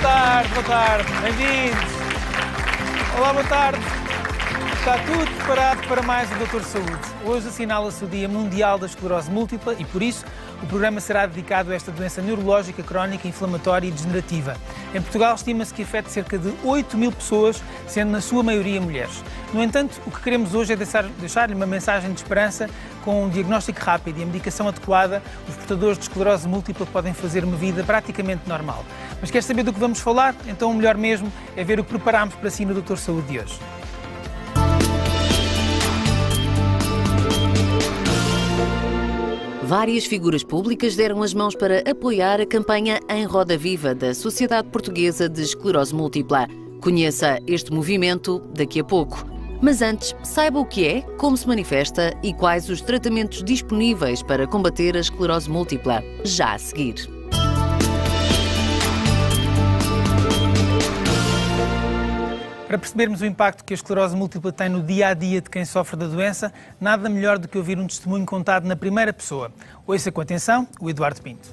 boa tarde, bem-vindos. Olá, boa tarde. Está tudo preparado para mais o Doutor Saúde. Hoje assinala-se o Dia Mundial da Esclerose Múltipla e, por isso, o programa será dedicado a esta doença neurológica, crónica, inflamatória e degenerativa. Em Portugal, estima-se que afeta cerca de 8.000 pessoas, sendo na sua maioria mulheres. No entanto, o que queremos hoje é deixar-lhe uma mensagem de esperança. Com um diagnóstico rápido e a medicação adequada, os portadores de esclerose múltipla podem fazer uma vida praticamente normal. Mas quer saber do que vamos falar? Então o melhor mesmo é ver o que preparámos para si no Doutor Saúde de hoje. Várias figuras públicas deram as mãos para apoiar a campanha Em Roda Viva da Sociedade Portuguesa de Esclerose Múltipla. Conheça este movimento daqui a pouco. Mas antes, saiba o que é, como se manifesta e quais os tratamentos disponíveis para combater a esclerose múltipla. Já a seguir. Para percebermos o impacto que a esclerose múltipla tem no dia-a-dia de quem sofre da doença, nada melhor do que ouvir um testemunho contado na primeira pessoa. Ouça com atenção o Eduardo Pinto.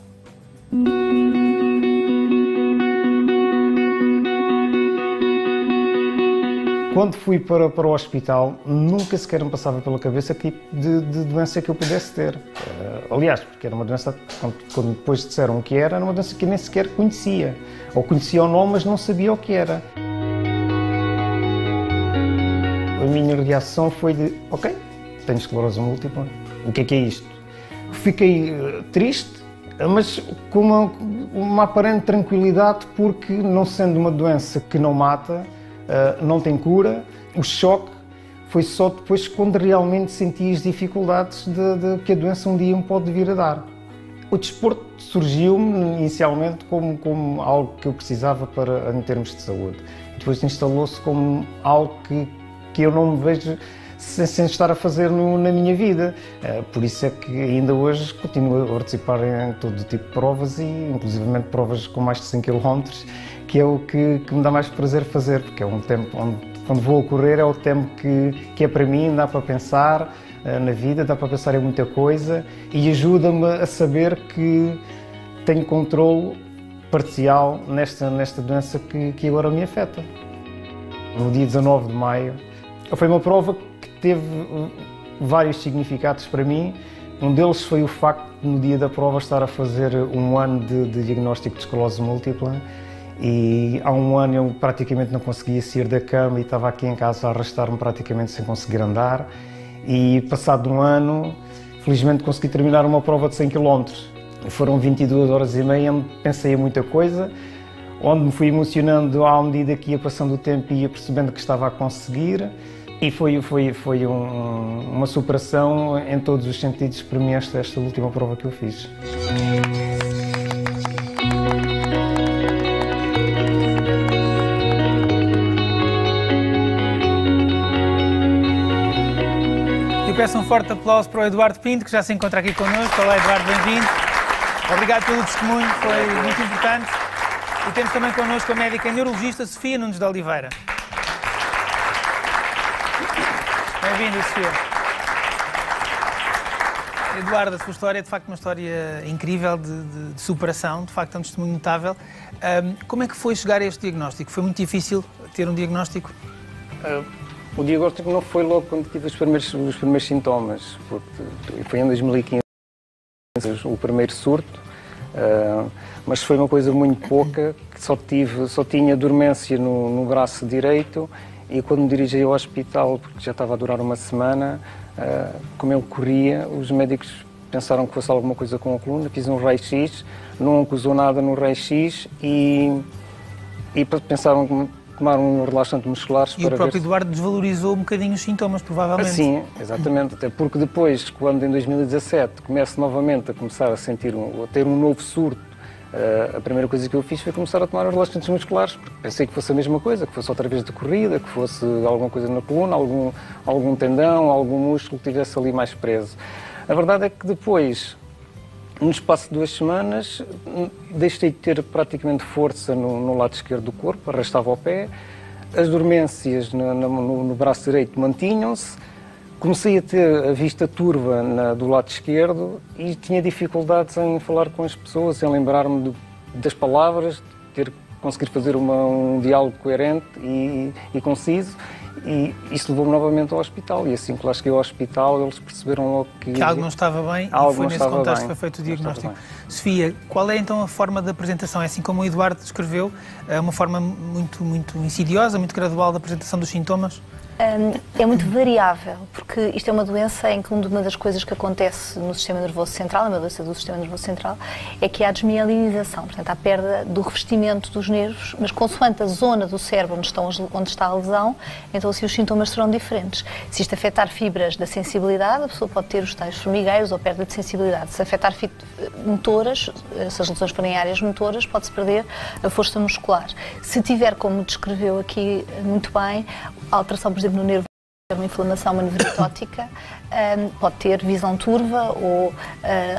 Quando fui para o hospital, nunca sequer me passava pela cabeça que tipo de doença que eu pudesse ter. Aliás, porque era uma doença, quando depois disseram o que era uma doença que eu nem sequer conhecia. Ou conhecia o nome, mas não sabia o que era. A minha reação foi de, ok, tenho esclerose múltipla, o que é isto? Fiquei triste, mas com uma aparente tranquilidade, porque não sendo uma doença que não mata, não tem cura, o choque foi só depois quando realmente senti as dificuldades que a doença um dia me pode vir a dar. O desporto surgiu-me inicialmente como algo que eu precisava em termos de saúde. Depois instalou-se como algo que eu não me vejo sem estar a fazer na minha vida. Por isso é que ainda hoje continuo a participar em todo tipo de provas, e inclusivamente provas com mais de 100 km, que é o que me dá mais prazer fazer, porque é um tempo onde, quando vou a correr, é o tempo que é para mim, dá para pensar na vida, dá para pensar em muita coisa e ajuda-me a saber que tenho controle parcial nesta doença que agora me afeta. No dia 19 de maio, foi uma prova que teve vários significados para mim. Um deles foi o facto de, no dia da prova, estar a fazer um ano de diagnóstico de esclerose múltipla. E há um ano eu praticamente não conseguia sair da cama e estava aqui em casa a arrastar-me praticamente sem conseguir andar. E passado um ano, felizmente consegui terminar uma prova de 100 km. Foram 22 horas e meia, onde pensei em muita coisa, onde me fui emocionando à medida que ia passando o tempo e ia percebendo que estava a conseguir. E foi uma superação em todos os sentidos para mim esta última prova que eu fiz. Eu peço um forte aplauso para o Eduardo Pinto, que já se encontra aqui connosco. Olá, Eduardo, bem-vindo. Obrigado pelo testemunho, foi muito importante. E temos também connosco a médica neurologista Sofia Nunes de Oliveira. Bem-vinda, Sofia. Eduardo, a sua história é de facto uma história incrível de superação, de facto é um testemunho notável. Como é que foi chegar a este diagnóstico? Foi muito difícil ter um diagnóstico? O diagnóstico não foi logo quando tive os primeiros sintomas, porque foi em 2015 o primeiro surto, mas foi uma coisa muito pouca, que só tinha dormência no braço direito, e quando me dirigi ao hospital, porque já estava a durar uma semana, como ele corria, os médicos pensaram que fosse alguma coisa com a coluna, fiz um raio-x, não acusou nada no raio-x e pensaram que tomaram um relaxante muscular. E o próprio Eduardo desvalorizou um bocadinho os sintomas, provavelmente. Sim, exatamente, até porque depois, quando em 2017 começo novamente a começar a ter um novo surto, a primeira coisa que eu fiz foi começar a tomar os relaxantes musculares, porque pensei que fosse a mesma coisa, que fosse outra vez de corrida, que fosse alguma coisa na coluna, algum tendão, algum músculo que estivesse ali mais preso. A verdade é que depois, no espaço de 2 semanas, deixei de ter praticamente força no lado esquerdo do corpo, arrastava o pé, as dormências no braço direito mantinham-se, comecei a ter a vista turva do lado esquerdo e tinha dificuldades em falar com as pessoas, em lembrar-me das palavras, ter conseguir fazer um diálogo coerente e conciso. E isso levou-me novamente ao hospital. E assim que lá cheguei ao hospital, eles perceberam logo que algo não estava bem e foi nesse contexto que foi feito o diagnóstico. Sofia, qual é então a forma de apresentação? É assim como o Eduardo descreveu, é uma forma muito insidiosa, muito gradual da apresentação dos sintomas? É muito variável, porque isto é uma doença em que uma das coisas que acontece no sistema nervoso central, uma doença do sistema nervoso central, é que há desmielinização, portanto há perda do revestimento dos nervos, mas consoante a zona do cérebro onde está a lesão, então assim os sintomas serão diferentes. Se isto afetar fibras da sensibilidade, a pessoa pode ter os tais formigueiros ou perda de sensibilidade. Se afetar motoras, se as lesões forem áreas motoras, pode-se perder a força muscular. Se tiver, como descreveu aqui muito bem, a alteração, por exemplo, no nervo, uma inflamação, uma nevritótica, pode ter visão turva ou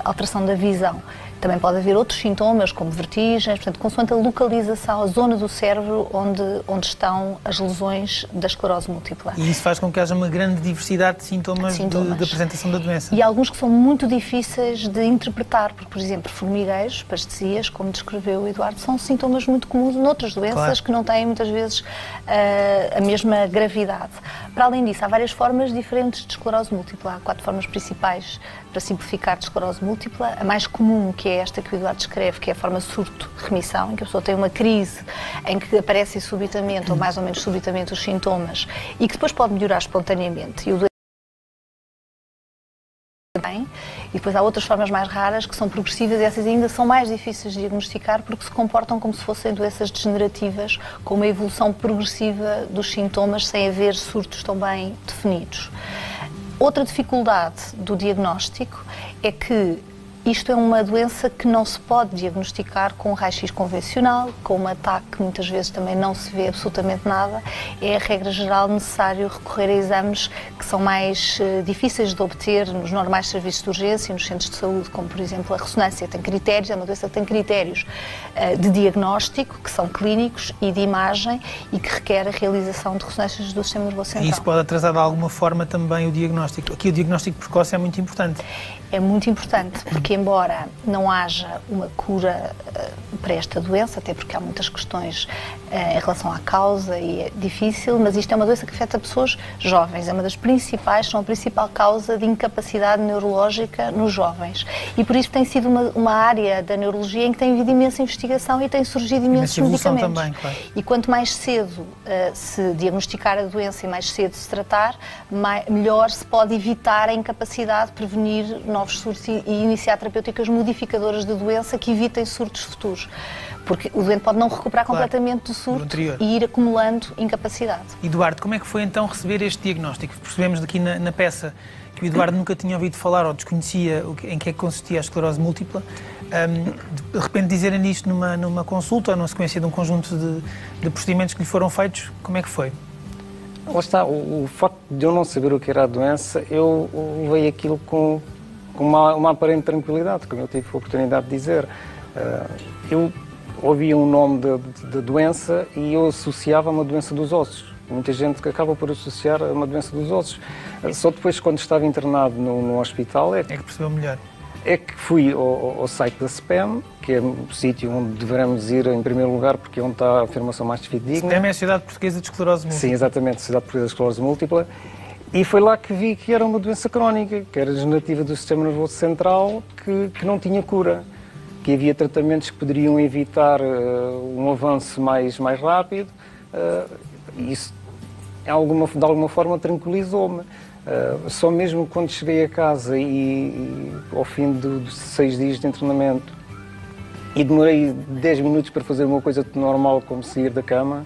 alteração da visão. Também pode haver outros sintomas, como vertigens, portanto, consoante a localização, a zona do cérebro onde estão as lesões da esclerose múltipla. E isso faz com que haja uma grande diversidade de sintomas. De apresentação da doença. E alguns que são muito difíceis de interpretar, porque, por exemplo, formigueiros, parestesias, como descreveu o Eduardo, são sintomas muito comuns noutras doenças que não têm, muitas vezes, a mesma gravidade. Para além disso, há várias formas diferentes de esclerose múltipla. Há 4 formas principais para simplificar de esclerose múltipla. A mais comum, que é esta que o Eduardo descreve, que é a forma surto-remissão, em que a pessoa tem uma crise em que aparecem subitamente, ou mais ou menos subitamente, os sintomas, e que depois pode melhorar espontaneamente. E o E depois há outras formas mais raras que são progressivas e essas ainda são mais difíceis de diagnosticar porque se comportam como se fossem doenças degenerativas, com uma evolução progressiva dos sintomas sem haver surtos tão bem definidos. Outra dificuldade do diagnóstico é que isto é uma doença que não se pode diagnosticar com um raio-x convencional, com um ataque que muitas vezes também não se vê absolutamente nada. É, a regra geral, necessário recorrer a exames que são mais difíceis de obter nos normais serviços de urgência, nos centros de saúde, como por exemplo a ressonância. Tem critérios, é uma doença que tem critérios de diagnóstico, que são clínicos, e de imagem, e que requer a realização de ressonâncias do sistema nervoso central. E isso pode atrasar de alguma forma também o diagnóstico. Aqui o diagnóstico precoce é muito importante. É muito importante, porque embora não haja uma cura para esta doença, até porque há muitas questões em relação à causa e é difícil, mas isto é uma doença que afeta pessoas jovens, é uma das principais, são a principal causa de incapacidade neurológica nos jovens. E por isso tem sido uma área da neurologia em que tem havido imensa investigação e tem surgido imensos medicamentos. Também, claro. E quanto mais cedo se diagnosticar a doença e mais cedo se tratar, melhor se pode evitar a incapacidade, prevenir novos surtos e iniciar terapêuticas modificadoras da doença que evitem surtos futuros. Porque o doente pode não recuperar completamente do surto e ir acumulando incapacidade. Eduardo, como é que foi então receber este diagnóstico? Percebemos aqui na peça que o Eduardo nunca tinha ouvido falar ou desconhecia em que é que consistia a esclerose múltipla. De repente dizerem isto numa consulta ou numa sequência de um conjunto de procedimentos que lhe foram feitos, como é que foi? Lá está, o facto de eu não saber o que era a doença, eu levei aquilo com uma aparente tranquilidade, como eu tive a oportunidade de dizer. Eu ouvia um nome da doença e eu associava a uma doença dos ossos. Muita gente que acaba por associar a uma doença dos ossos. Só depois, quando estava internado no hospital, é que percebeu melhor. É que fui ao site da SPEM, que é o sítio onde devemos ir em primeiro lugar, porque é onde está a afirmação mais fidedigna. SPEM é a Sociedade Portuguesa de Esclerose Múltipla. Sim, exatamente, a Sociedade Portuguesa de Esclerose Múltipla. E foi lá que vi que era uma doença crónica, que era degenerativa do sistema nervoso central, que não tinha cura, que havia tratamentos que poderiam evitar um avanço mais rápido. Isso, de alguma forma, tranquilizou-me. Só mesmo quando cheguei a casa e ao fim de 6 dias de internamento e demorei 10 minutos para fazer uma coisa normal como sair da cama,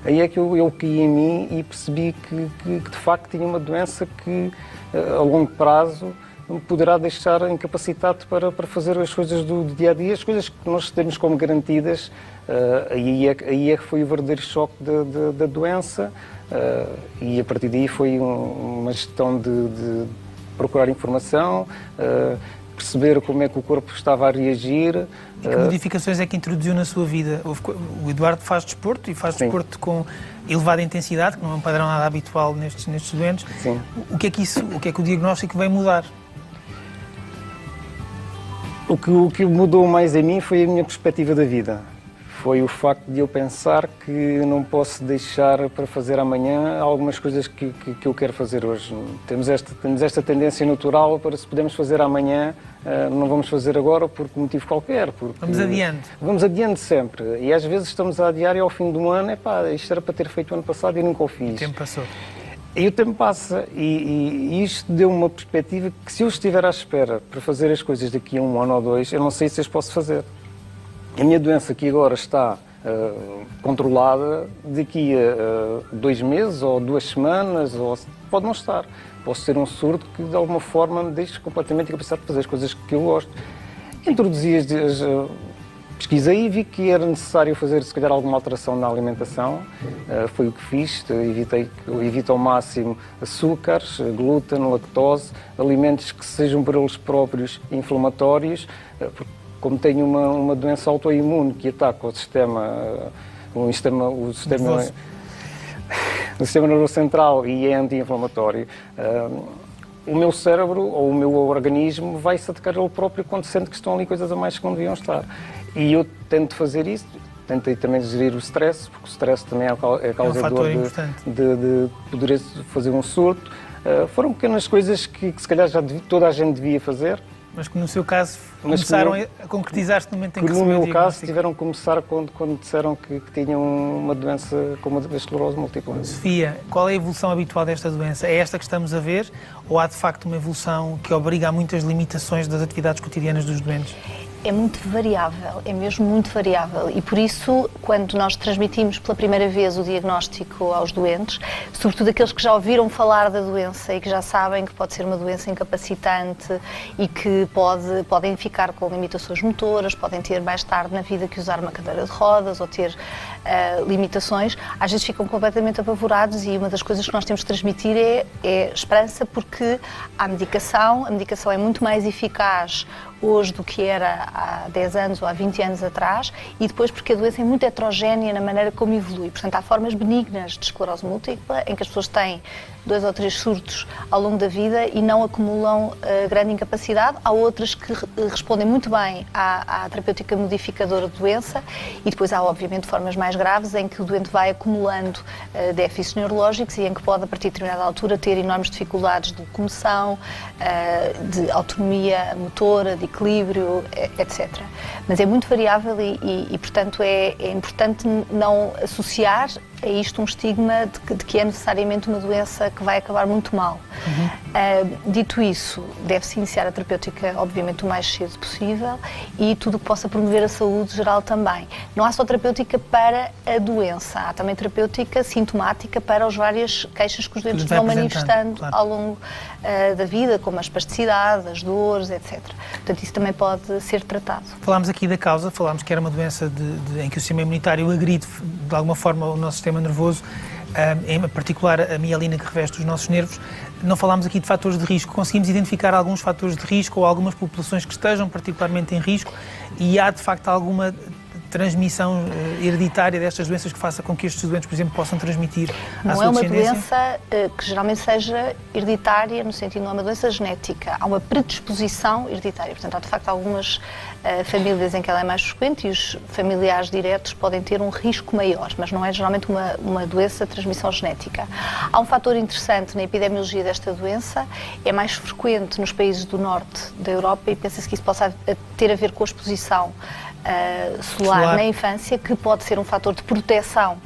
aí é que eu caí em mim e percebi que de facto tinha uma doença que a longo prazo me poderá deixar incapacitado para fazer as coisas do dia-a-dia, as coisas que nós temos como garantidas. Aí é que foi o verdadeiro choque da doença. E a partir daí foi uma gestão de procurar informação, perceber como é que o corpo estava a reagir. E que modificações é que introduziu na sua vida? O Eduardo faz desporto e faz desporto com elevada intensidade, que não é um padrão nada habitual nestes doentes. Sim. O que é que o diagnóstico veio mudar? O que mudou mais em mim foi a minha perspectiva da vida. foi o facto de eu pensar que não posso deixar para fazer amanhã algumas coisas que eu quero fazer hoje. Temos esta tendência natural para, se podemos fazer amanhã, não vamos fazer agora por motivo qualquer. Vamos adiante. Vamos adiante sempre. E às vezes estamos a adiar e ao fim do ano, isto era para ter feito o ano passado e nunca o fiz. O tempo passou. E o tempo passa e isto deu uma perspectiva que, se eu estiver à espera para fazer as coisas daqui a 1 ano ou 2, eu não sei se as posso fazer. A minha doença aqui agora está controlada, daqui a 2 meses ou 2 semanas, ou pode não estar. Posso ter um surto que de alguma forma me deixe completamente incapacitado de fazer as coisas que eu gosto. Introduzi pesquisei e vi que era necessário fazer, se calhar, alguma alteração na alimentação. Foi o que fiz. Evito ao máximo açúcares, glúten, lactose, alimentos que sejam para eles próprios inflamatórios, porque, como tenho uma doença autoimune que ataca o sistema nervoso central e é anti-inflamatório, o meu cérebro ou o meu organismo vai se atacar ele próprio quando sente que estão ali coisas a mais que não deviam estar. E eu tento fazer isso, tentei também gerir o stress, porque o stress também é causador de poder fazer um surto. Foram pequenas coisas que se calhar toda a gente devia fazer. Mas que no seu caso começaram a concretizar-se no momento em que no meu caso tiveram que começar quando disseram que tinham uma doença como a esclerose múltipla. Sofia, qual é a evolução habitual desta doença? É esta que estamos a ver ou há de facto uma evolução que obriga a muitas limitações das atividades cotidianas dos doentes? É muito variável, é mesmo muito variável, e por isso, quando nós transmitimos pela primeira vez o diagnóstico aos doentes, sobretudo aqueles que já ouviram falar da doença e que já sabem que pode ser uma doença incapacitante e que podem ficar com limitações motoras, podem ter mais tarde na vida que usar uma cadeira de rodas ou ter limitações, às vezes ficam completamente apavorados, e uma das coisas que nós temos que transmitir é esperança, porque há medicação, a medicação é muito mais eficaz hoje do que era há 10 anos ou há 20 anos atrás, e depois porque a doença é muito heterogénea na maneira como evolui. Portanto, há formas benignas de esclerose múltipla em que as pessoas têm 2 ou 3 surtos ao longo da vida e não acumulam grande incapacidade. Há outras que respondem muito bem à terapêutica modificadora de doença, e depois há, obviamente, formas mais graves em que o doente vai acumulando déficits neurológicos e em que pode, a partir de determinada altura, ter enormes dificuldades de locomoção, de autonomia motora, de equilíbrio, etc. Mas é muito variável e portanto, é importante não associar a isto um estigma de que é necessariamente uma doença que vai acabar muito mal. Dito isso, deve-se iniciar a terapêutica, obviamente, o mais cedo possível, e tudo o que possa promover a saúde geral também. Não há só terapêutica para a doença, há também terapêutica sintomática para as várias queixas que os doentes vão manifestando ao longo da vida, como a espasticidade, as dores, etc. Portanto, isso também pode ser tratado. Falámos aqui da causa, falámos que era uma doença em que o sistema imunitário agride de alguma forma o nosso sistema nervoso, em particular a mielina que reveste os nossos nervos. Não falámos aqui de fatores de risco. Conseguimos identificar alguns fatores de risco ou algumas populações que estejam particularmente em risco, e há de facto alguma transmissão hereditária destas doenças que faça com que estes doentes, por exemplo, possam transmitir à sua descendência? Não é uma doença que geralmente seja hereditária, no sentido, não é uma doença genética. Há uma predisposição hereditária. Portanto, há de facto algumas famílias em que ela é mais frequente e os familiares diretos podem ter um risco maior, mas não é geralmente uma doença de transmissão genética. Há um fator interessante na epidemiologia desta doença, é mais frequente nos países do norte da Europa, e pensa-se que isso possa ter a ver com a exposição solar na infância, que pode ser um fator de proteção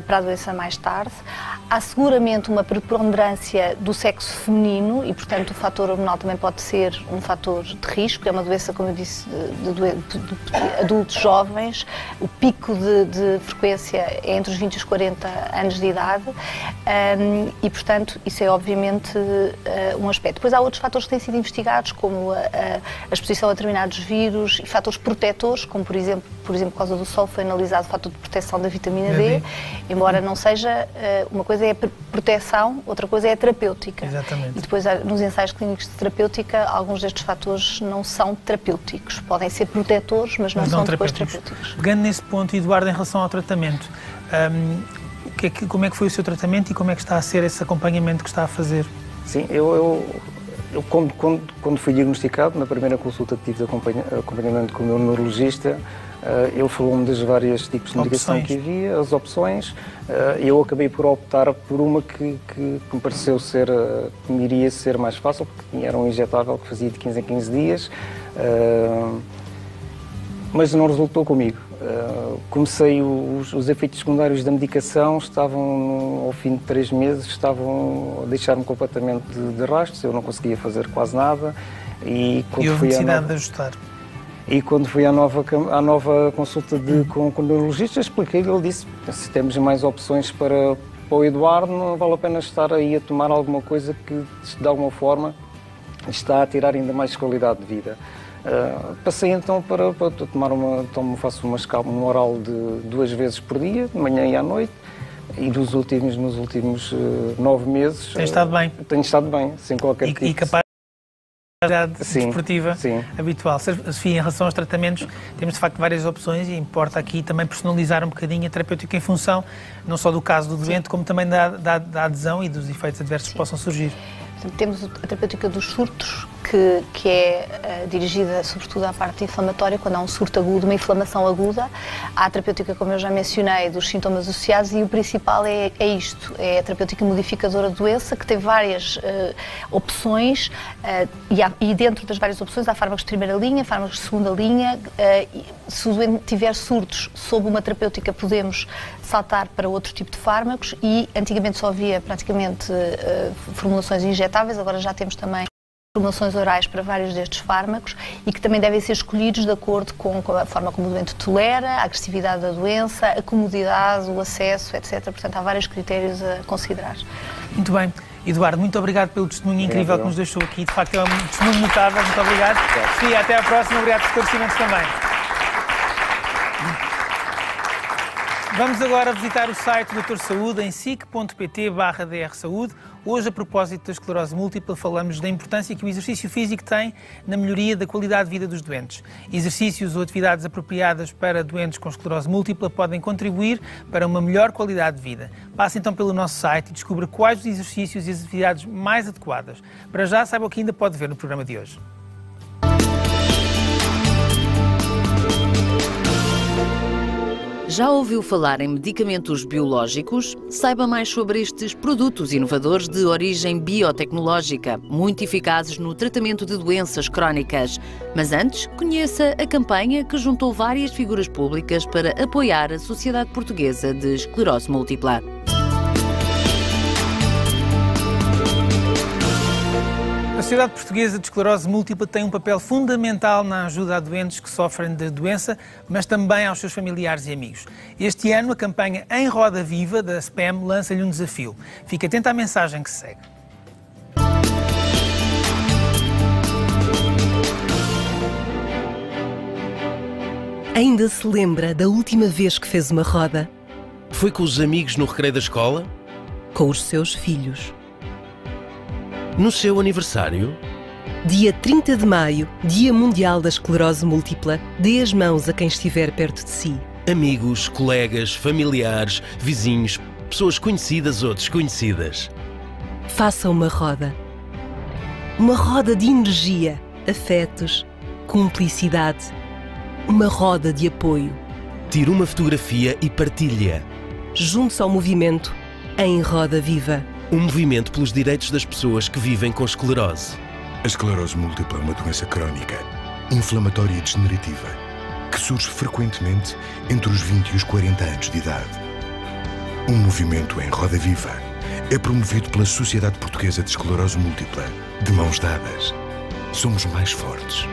para a doença mais tarde. Há seguramente uma preponderância do sexo feminino e, portanto, o fator hormonal também pode ser um fator de risco. É uma doença, como eu disse, de adultos jovens. O pico de frequência é entre os 20 e os 40 anos de idade e, portanto, isso é obviamente um aspecto. Depois há outros fatores que têm sido investigados, como a exposição a determinados vírus e fatores protetores, como por exemplo, por causa do sol foi analisado o fator de proteção da vitamina D, embora não seja, uma coisa é a proteção, outra coisa é a terapêutica. Exatamente. E depois, nos ensaios clínicos de terapêutica, alguns destes fatores não são terapêuticos. Podem ser protetores, mas não são depois terapêuticos. Pegando nesse ponto, Eduardo, em relação ao tratamento, como é que foi o seu tratamento e como é que está a ser esse acompanhamento que está a fazer? Sim, eu quando fui diagnosticado, na primeira consulta que tive de acompanhamento com o meu neurologista, Ele falou-me dos vários tipos de medicação que havia, as opções. Eu acabei por optar por uma que me pareceu que me iria ser mais fácil, porque era um injetável que fazia de 15 em 15 dias, mas não resultou comigo. Comecei os efeitos secundários da medicação, estavam ao fim de 3 meses, estavam a deixar-me completamente de rastros, eu não conseguia fazer quase nada. E houve necessidade de ajustar. E quando fui à nova consulta com o neurologista, expliquei-lhe, ele disse, se temos mais opções para o Eduardo, não vale a pena estar aí a tomar alguma coisa que, de alguma forma, está a tirar ainda mais qualidade de vida. Passei então para tomar faço um oral de 2 vezes por dia, de manhã e à noite, e nos últimos 9 meses... Tem estado bem? Tenho estado bem, sem qualquer tipo de... desportiva habitual. Sofia, em relação aos tratamentos, temos de facto várias opções e importa aqui também personalizar um bocadinho a terapêutica em função não só do caso do doente, como também da adesão e dos efeitos adversos que possam surgir. Portanto, temos a terapêutica dos surtos, que é dirigida sobretudo à parte inflamatória, quando há um surto agudo, uma inflamação aguda. Há a terapêutica, como eu já mencionei, dos sintomas associados, e o principal é isto, é a terapêutica modificadora da doença, que tem várias opções, e dentro das várias opções há fármacos de primeira linha, fármacos de segunda linha. Se o doente tiver surtos sob uma terapêutica, podemos saltar para outro tipo de fármacos, e antigamente só havia praticamente formulações injetáveis, agora já temos também formulações orais para vários destes fármacos, e que também devem ser escolhidos de acordo com a forma como o doente tolera, a agressividade da doença, a comodidade, o acesso, etc. Portanto, há vários critérios a considerar. Muito bem. Eduardo, muito obrigado pelo testemunho incrível que nos deixou aqui. De facto, é um testemunho notável. Muito obrigado. E até à próxima. Obrigado por esclarecimentos também. Vamos agora visitar o site do Dr. Saúde em sic.pt/drsaúde. Hoje, a propósito da esclerose múltipla, falamos da importância que o exercício físico tem na melhoria da qualidade de vida dos doentes. Exercícios ou atividades apropriadas para doentes com esclerose múltipla podem contribuir para uma melhor qualidade de vida. Passe então pelo nosso site e descubra quais os exercícios e as atividades mais adequadas. Para já, saiba o que ainda pode ver no programa de hoje. Já ouviu falar em medicamentos biológicos? Saiba mais sobre estes produtos inovadores de origem biotecnológica, muito eficazes no tratamento de doenças crónicas. Mas antes, conheça a campanha que juntou várias figuras públicas para apoiar a Sociedade Portuguesa de Esclerose Múltipla. A Sociedade Portuguesa de Esclerose Múltipla tem um papel fundamental na ajuda a doentes que sofrem de doença, mas também aos seus familiares e amigos. Este ano, a campanha Em Roda Viva, da SPEM, lança-lhe um desafio. Fique atento à mensagem que se segue. Ainda se lembra da última vez que fez uma roda? Foi com os amigos no recreio da escola? Com os seus filhos. No seu aniversário? Dia 30 de maio, Dia Mundial da Esclerose Múltipla, dê as mãos a quem estiver perto de si. Amigos, colegas, familiares, vizinhos, pessoas conhecidas ou desconhecidas. Faça uma roda. Uma roda de energia, afetos, cumplicidade. Uma roda de apoio. Tire uma fotografia e partilhe-a. Junte-se ao movimento Em Roda Viva. Um movimento pelos direitos das pessoas que vivem com esclerose. A esclerose múltipla é uma doença crónica, inflamatória e degenerativa, que surge frequentemente entre os 20 e os 40 anos de idade. Um movimento em roda viva é promovido pela Sociedade Portuguesa de Esclerose Múltipla. De mãos dadas, somos mais fortes.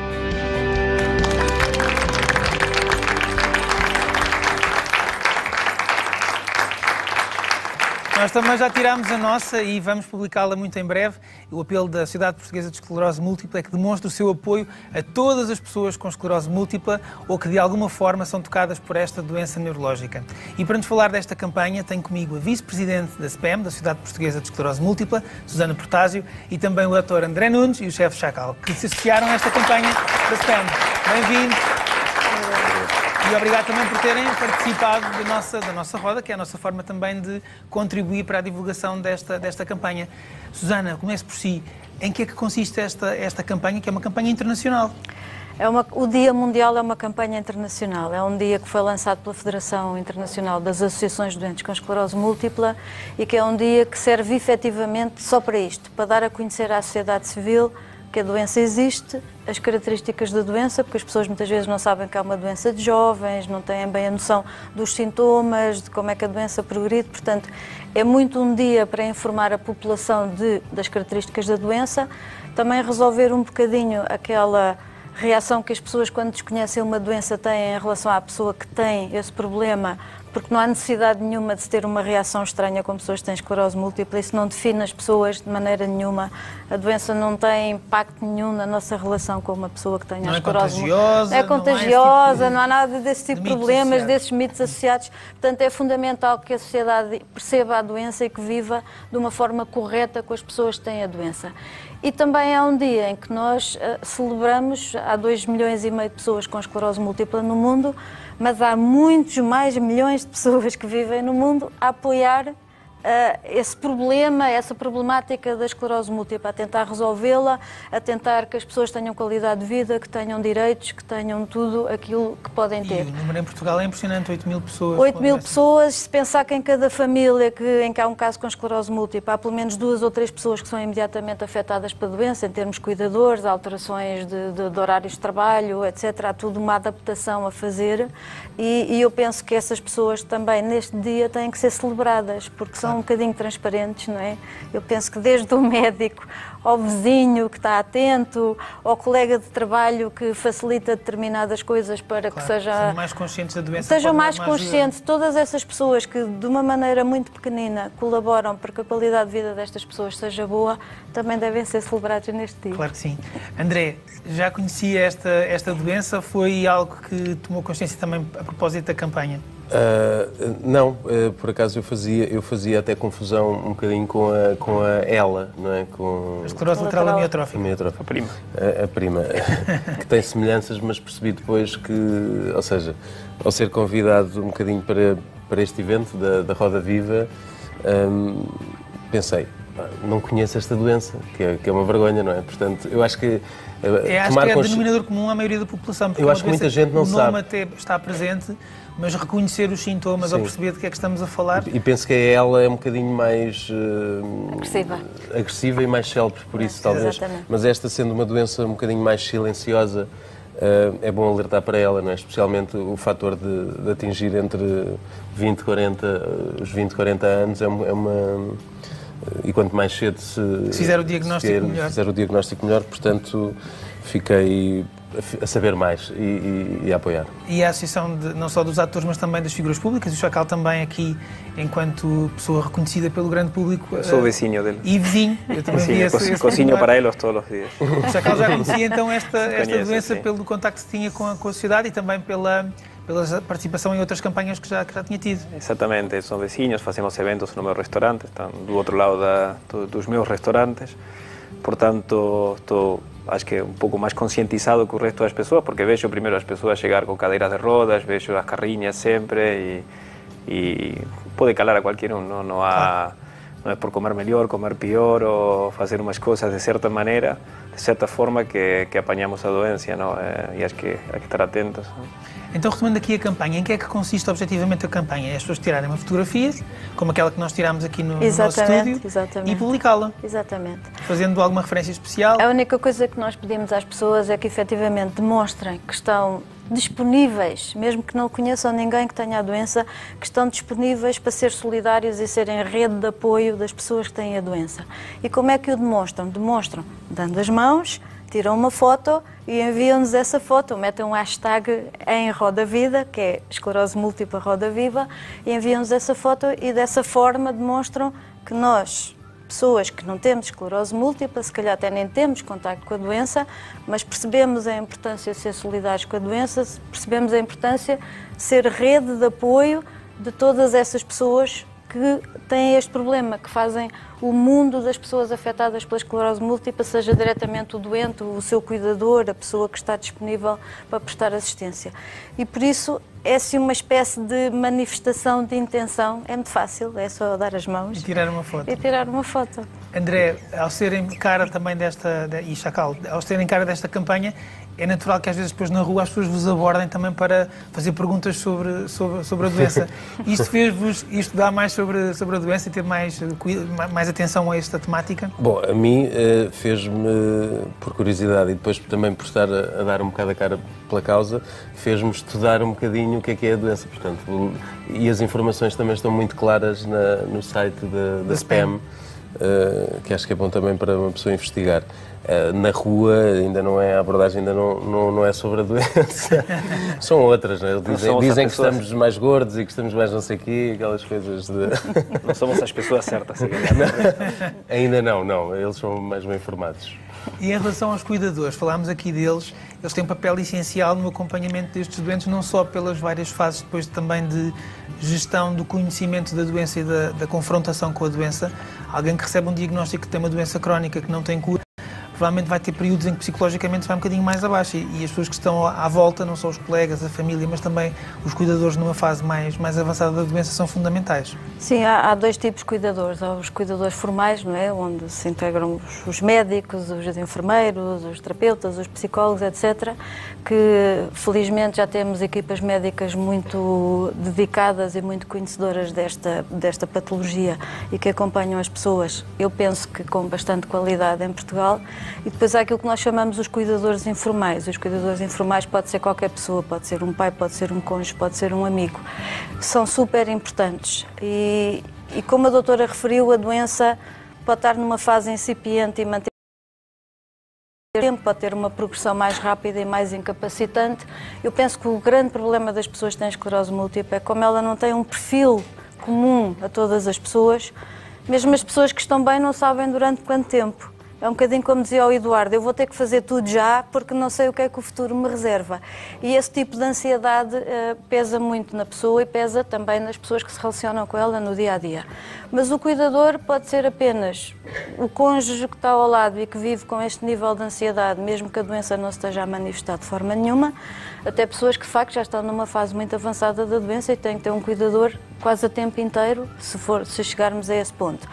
Nós também já tirámos a nossa e vamos publicá-la muito em breve. O apelo da Sociedade Portuguesa de Esclerose Múltipla é que demonstre o seu apoio a todas as pessoas com esclerose múltipla ou que de alguma forma são tocadas por esta doença neurológica. E para nos falar desta campanha, tenho comigo a vice-presidente da SPEM, da Sociedade Portuguesa de Esclerose Múltipla, Susana Portásio, e também o Dr. André Nunes e o chefe Chacal, que se associaram a esta campanha da SPEM. Bem-vindos. E obrigado também por terem participado da nossa roda, que é a nossa forma também de contribuir para a divulgação desta campanha. Susana, comece por si. Em que é que consiste esta campanha, que é uma campanha internacional? O Dia Mundial é uma campanha internacional, é um dia que foi lançado pela Federação Internacional das Associações de Doentes com Esclerose Múltipla e que é um dia que serve efetivamente só para isto, para dar a conhecer à sociedade civil que a doença existe, as características da doença, porque as pessoas muitas vezes não sabem que há uma doença de jovens, não têm bem a noção dos sintomas, de como é que a doença progride, portanto é muito um dia para informar a população das características da doença, também resolver um bocadinho aquela reação que as pessoas quando desconhecem uma doença têm em relação à pessoa que tem esse problema, porque não há necessidade nenhuma de se ter uma reação estranha com pessoas que têm esclerose múltipla, isso não define as pessoas de maneira nenhuma. A doença não tem impacto nenhum na nossa relação com uma pessoa que tenha esclerose múltipla. É contagiosa, não há nada desse tipo de problemas, desses mitos associados. Portanto, é fundamental que a sociedade perceba a doença e que viva de uma forma correta com as pessoas que têm a doença. E também é um dia em que nós celebramos, há 2,5 milhões de pessoas com esclerose múltipla no mundo, mas há muitos mais milhões de pessoas que vivem no mundo a apoiar esse problema, essa problemática da esclerose múltipla, a tentar resolvê-la, a tentar que as pessoas tenham qualidade de vida, que tenham direitos, que tenham tudo aquilo que podem ter. E o número em Portugal é impressionante, 8.000 pessoas. 8.000 pessoas, se pensar que em cada família em que há um caso com esclerose múltipla, há pelo menos 2 ou 3 pessoas que são imediatamente afetadas pela doença, em termos de cuidadores, alterações de horários de trabalho, etc. Há tudo uma adaptação a fazer e eu penso que essas pessoas também neste dia têm que ser celebradas, porque são um bocadinho transparentes, não é? Eu penso que desde o médico ao vizinho que está atento, ao colega de trabalho que facilita determinadas coisas para que sejam mais conscientes da doença. Sejam mais conscientes. Todas essas pessoas que de uma maneira muito pequenina colaboram para que a qualidade de vida destas pessoas seja boa, também devem ser celebrados neste dia. Claro que sim. André, já conhecia esta doença? Foi algo que tomou consciência também a propósito da campanha? Não, por acaso eu fazia até confusão um bocadinho com a ELA, não é? Com a esclerose lateral amiotrófica. A prima. A prima, que tem semelhanças, mas percebi depois que, ou seja, ao ser convidado um bocadinho para este evento da Roda Viva, pensei, não conheço esta doença, que é uma vergonha, não é? Portanto, eu acho que acho que é denominador comum à maioria da população, porque eu acho que muita gente não sabe. O nome até está presente, mas reconhecer os sintomas ou perceber de que é que estamos a falar... E penso que ela é um bocadinho mais... agressiva e mais célebre, por isso talvez. Exatamente. Mas esta sendo uma doença um bocadinho mais silenciosa, é bom alertar para ela, não é? Especialmente o fator de atingir entre os 20 e 40 anos é uma... E quanto mais cedo se fizer o diagnóstico melhor, portanto, fiquei a saber mais e a apoiar. E a associação não só dos atores, mas também das figuras públicas, o Chacal também aqui, enquanto pessoa reconhecida pelo grande público. Sou vizinho dele. E vizinho, eu também vi esse cozinho para eles todos os dias. O Chacal já conhecia então esta doença pelo contacto que tinha com a sociedade e também pela participação em outras campanhas que já tinha tido. Exatamente, são vizinhos, fazemos eventos no meu restaurante, estão do outro lado dos meus restaurantes, portanto, estou, acho que um pouco mais conscientizado que o resto das pessoas, porque vejo primeiro as pessoas chegar com cadeiras de rodas, vejo as carrinhas sempre e pode calar a qualquer um, não é por comer melhor, comer pior ou fazer umas coisas de certa maneira, de certa forma que apanhamos a doença, não? E acho que há que estar atentos. Então, retomando aqui a campanha, em que é que consiste objetivamente a campanha? É as pessoas tirarem uma fotografia, como aquela que nós tirámos aqui no nosso estúdio, e publicá-la. Exatamente. Fazendo alguma referência especial? A única coisa que nós pedimos às pessoas é que efetivamente demonstrem que estão disponíveis, mesmo que não conheçam ninguém que tenha a doença, que estão disponíveis para ser solidários e serem rede de apoio das pessoas que têm a doença. E como é que o demonstram? Demonstram dando as mãos, tiram uma foto e enviam-nos essa foto, metem um hashtag em Roda Vida, que é esclerose múltipla Roda Viva, e enviam-nos essa foto e dessa forma demonstram que nós, pessoas que não temos esclerose múltipla, se calhar até nem temos contacto com a doença, mas percebemos a importância de ser solidários com a doença, percebemos a importância de ser rede de apoio de todas essas pessoas que têm este problema, que fazem o mundo das pessoas afetadas pela esclerose múltipla, seja diretamente o doente, o seu cuidador, a pessoa que está disponível para prestar assistência. E por isso é assim uma espécie de manifestação de intenção, é muito fácil, é só dar as mãos. E tirar uma foto. André, ao serem cara também e Chacal, ao serem cara desta campanha, é natural que às vezes depois na rua as pessoas vos abordem também para fazer perguntas sobre a doença. Isto dá mais sobre a doença e ter mais atenção a esta temática? Bom, a mim fez-me, por curiosidade e depois também por estar a dar um bocado a cara pela causa, fez-me estudar um bocadinho o que é a doença, portanto, e as informações também estão muito claras no site da SPAM, que acho que é bom também para uma pessoa investigar. Na rua ainda não é, a abordagem ainda não é sobre a doença, são outras, não é? Dizem que estamos mais gordos e que estamos mais não sei o quê, aquelas coisas de... Não somos as pessoas certas. Ainda não, eles são mais bem informados. E em relação aos cuidadores, falámos aqui deles, eles têm um papel essencial no acompanhamento destes doentes, não só pelas várias fases depois também de gestão do conhecimento da doença e da confrontação com a doença. Alguém que recebe um diagnóstico que tem uma doença crónica que não tem cura, provavelmente vai ter períodos em que psicologicamente vai um bocadinho mais abaixo e as pessoas que estão à volta, não só os colegas, a família, mas também os cuidadores numa fase mais avançada da doença são fundamentais. Sim, há dois tipos de cuidadores. Há os cuidadores formais, não é? Onde se integram os médicos, os enfermeiros, os terapeutas, os psicólogos, etc., que felizmente já temos equipas médicas muito dedicadas e muito conhecedoras desta patologia e que acompanham as pessoas, eu penso que com bastante qualidade em Portugal. E depois há aquilo que nós chamamos os cuidadores informais. Os cuidadores informais pode ser qualquer pessoa, pode ser um pai, pode ser um cônjuge, pode ser um amigo. São super importantes. E como a doutora referiu, a doença pode estar numa fase incipiente e manter tempo, pode ter uma progressão mais rápida e mais incapacitante. Eu penso que o grande problema das pessoas que têm esclerose múltipla é como ela não tem um perfil comum a todas as pessoas, mesmo as pessoas que estão bem não sabem durante quanto tempo. É um bocadinho como dizia o Eduardo, eu vou ter que fazer tudo já porque não sei o que é que o futuro me reserva. E esse tipo de ansiedade pesa muito na pessoa e pesa também nas pessoas que se relacionam com ela no dia-a-dia. Mas o cuidador pode ser apenas o cônjuge que está ao lado e que vive com este nível de ansiedade, mesmo que a doença não se esteja a manifestar de forma nenhuma, até pessoas que de facto já estão numa fase muito avançada da doença e têm que ter um cuidador quase a tempo inteiro, se chegarmos a esse ponto.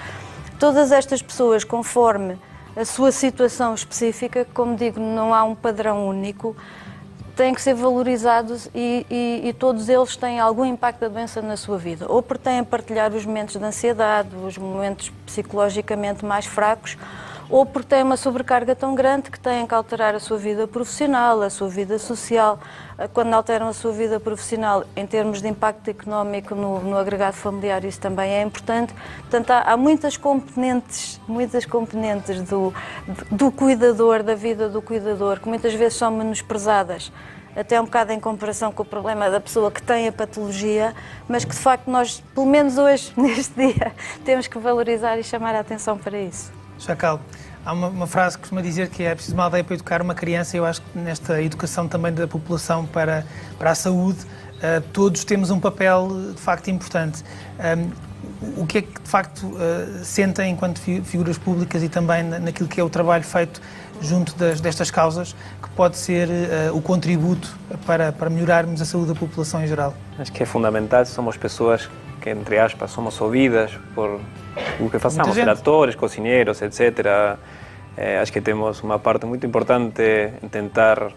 Todas estas pessoas, conforme a sua situação específica, como digo, não há um padrão único, têm que ser valorizados e todos eles têm algum impacto da doença na sua vida. Ou porque têm a partilhar os momentos de ansiedade, os momentos psicologicamente mais fracos, ou porque têm uma sobrecarga tão grande que têm que alterar a sua vida profissional, a sua vida social. Quando alteram a sua vida profissional, em termos de impacto económico no agregado familiar, isso também é importante. Portanto, há muitas componentes do cuidador, da vida do cuidador, que muitas vezes são menosprezadas, até um bocado em comparação com o problema da pessoa que tem a patologia, mas que de facto nós, pelo menos hoje, neste dia, temos que valorizar e chamar a atenção para isso. Chacal, há uma frase que costuma dizer que é preciso uma aldeia para educar uma criança. Eu acho que nesta educação também da população para a saúde, todos temos um papel de facto importante. O que é que de facto sentem enquanto figuras públicas e também naquilo que é o trabalho feito junto destas causas, que pode ser o contributo para melhorarmos a saúde da população em geral? Acho que é fundamental, somos pessoas que, entre aspas, somos ouvidas por o que façamos, relatores, cozinheiros, etc. Acho que temos uma parte muito importante em tentar...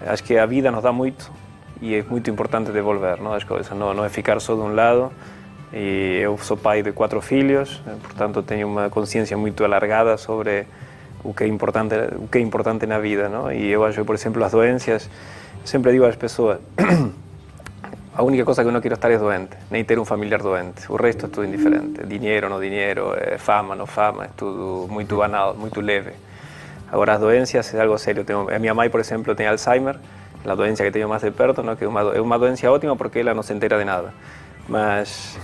Acho que a vida nos dá muito e é muito importante devolver, não, as coisas, não é ficar só de um lado. E eu sou pai de 4 filhos, portanto tenho uma consciência muito alargada sobre o que é importante na vida, não? E eu acho que, por exemplo, as doenças, sempre digo às pessoas, a única cosa que eu não quero estar é doente, nem ter um familiar doente. O resto é tudo indiferente. Dinheiro, não dinheiro, fama, não fama, é tudo muito banal, muito leve. Agora, as doenças é algo sério. A minha mãe, por exemplo, tem Alzheimer, a doença que tenho mais de perto, não? Que é uma doença ótima porque ela não se entera de nada. Mas,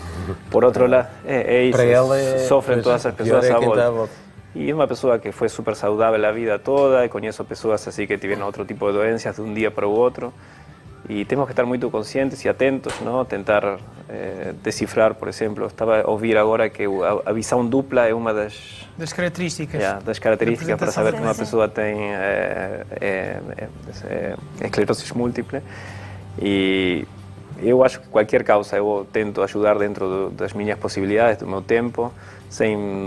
por outro lado, é isso. Para ela sofrem todas as pessoas à volta. E é uma pessoa que foi super saudável a vida toda, e conheço pessoas assim que tiveram outro tipo de doenças de um dia para o outro. E temos que estar muito conscientes e atentos, não? Tentar decifrar, por exemplo, estava a ouvir agora que a visão dupla é uma das características. Das características para saber que uma pessoa tem esclerose múltiple. E eu acho que qualquer causa eu tento ajudar dentro das minhas possibilidades, do meu tempo,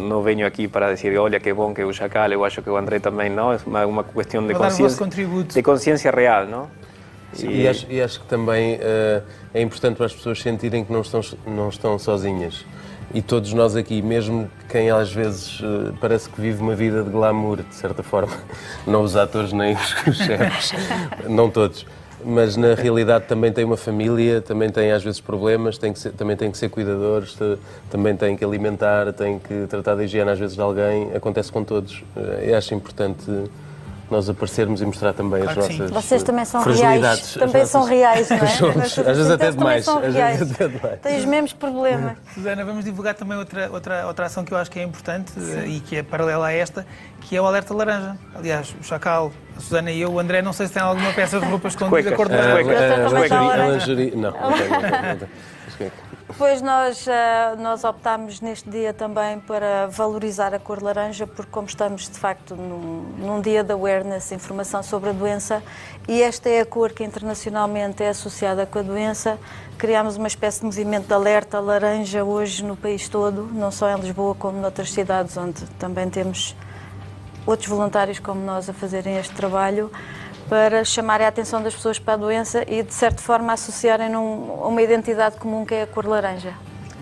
não venho aqui para dizer, olha que bom que o Chacal, eu acho que o André também, não, é uma questão de consciência real, não? E acho que também é importante para as pessoas sentirem que não estão sozinhas. E todos nós aqui, mesmo quem às vezes parece que vive uma vida de glamour, de certa forma, não os atores nem os chefes, não todos, mas na realidade também tem uma família, também tem às vezes problemas, também tem que ser cuidadores, também tem que alimentar, tem que tratar da higiene às vezes de alguém, acontece com todos. Eu acho importante nós aparecermos e mostrar também as nossas Vocês também são reais, também são reais, não é? Às vezes até demais. Têm os mesmos problemas. Susana, vamos divulgar também outra ação que eu acho que é importante e que é paralela a esta, que é o Alerta Laranja. Aliás, o Chacal, a Susana e eu, o André, não sei se tem alguma peça de roupa escondida de cor de laranja. Não tenho. Depois nós optámos neste dia também para valorizar a cor laranja, porque como estamos de facto num dia de awareness, informação sobre a doença, e esta é a cor que internacionalmente é associada com a doença, criámos uma espécie de movimento de alerta laranja hoje no país todo, não só em Lisboa como noutras cidades onde também temos outros voluntários como nós a fazerem este trabalho, para chamarem a atenção das pessoas para a doença e, de certa forma, associarem a uma identidade comum que é a cor laranja.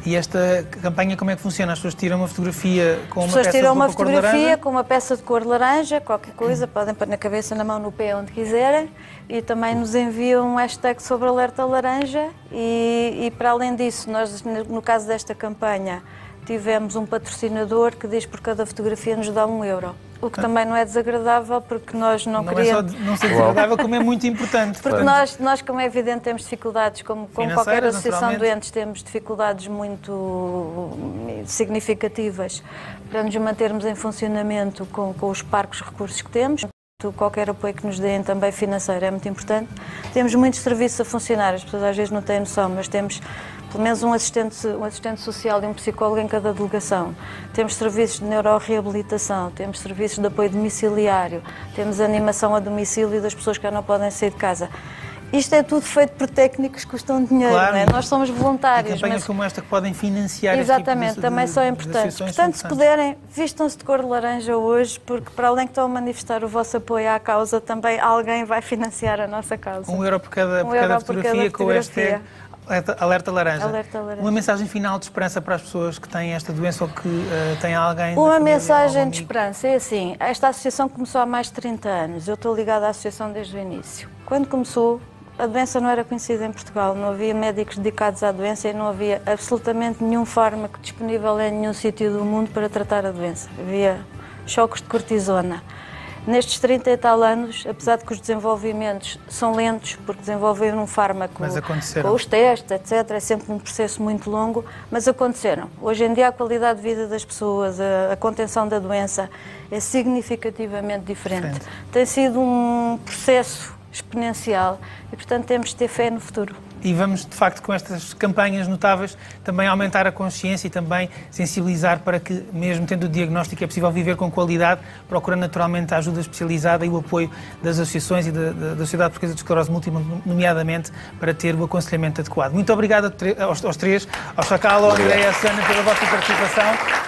E esta campanha, como é que funciona? As pessoas tiram uma fotografia com uma peça de cor laranja? As pessoas tiram uma fotografia com uma peça de cor laranja, qualquer coisa, podem pôr na cabeça, na mão, no pé, onde quiserem, e também nos enviam um hashtag sobre alerta laranja e para além disso, nós, no caso desta campanha, tivemos um patrocinador que diz que por cada fotografia nos dá €1. O que também não é desagradável, porque nós não queríamos... Não é só não ser desagradável, como é muito importante. Porque nós, como é evidente, temos dificuldades, como qualquer associação de doentes, temos dificuldades muito significativas para nos mantermos em funcionamento com os parcos recursos que temos. Qualquer apoio que nos deem também financeiro é muito importante. Temos muitos serviços a funcionar, as pessoas às vezes não têm noção, mas temos pelo menos um assistente social e um psicólogo em cada delegação. Temos serviços de neuroreabilitação, temos serviços de apoio domiciliário, temos animação a domicílio das pessoas que já não podem sair de casa. Isto é tudo feito por técnicos que custam dinheiro, claro, não é? Nós somos voluntários. Campanhas como esta que podem financiar exatamente, este tipo de também são importantes. Portanto, se puderem, vistam-se de cor de laranja hoje, porque para além que estão a manifestar o vosso apoio à causa, também alguém vai financiar a nossa causa. €1 por cada fotografia com o hashtag Alerta Laranja. Alerta Laranja. Uma mensagem final de esperança para as pessoas que têm esta doença ou que têm alguém... Uma mensagem de esperança é assim, esta associação começou há mais de 30 anos, eu estou ligada à associação desde o início. Quando começou, a doença não era conhecida em Portugal, não havia médicos dedicados à doença e não havia absolutamente nenhum fármaco disponível em nenhum sítio do mundo para tratar a doença. Havia choques de cortisona. Nestes 30 e tal anos, apesar de que os desenvolvimentos são lentos, porque desenvolveram um fármaco com os testes, etc., é sempre um processo muito longo, mas aconteceram. Hoje em dia a qualidade de vida das pessoas, a contenção da doença é significativamente diferente. Tem sido um processo exponencial e, portanto, temos de ter fé no futuro. E vamos, de facto, com estas campanhas notáveis, também aumentar a consciência e também sensibilizar para que, mesmo tendo o diagnóstico, é possível viver com qualidade, procurando naturalmente a ajuda especializada e o apoio das associações e da Sociedade Portuguesa de Esclerose Múltipla, nomeadamente, para ter o aconselhamento adequado. Muito obrigado aos três, ao Chacal, ao André e à Susana, pela vossa participação.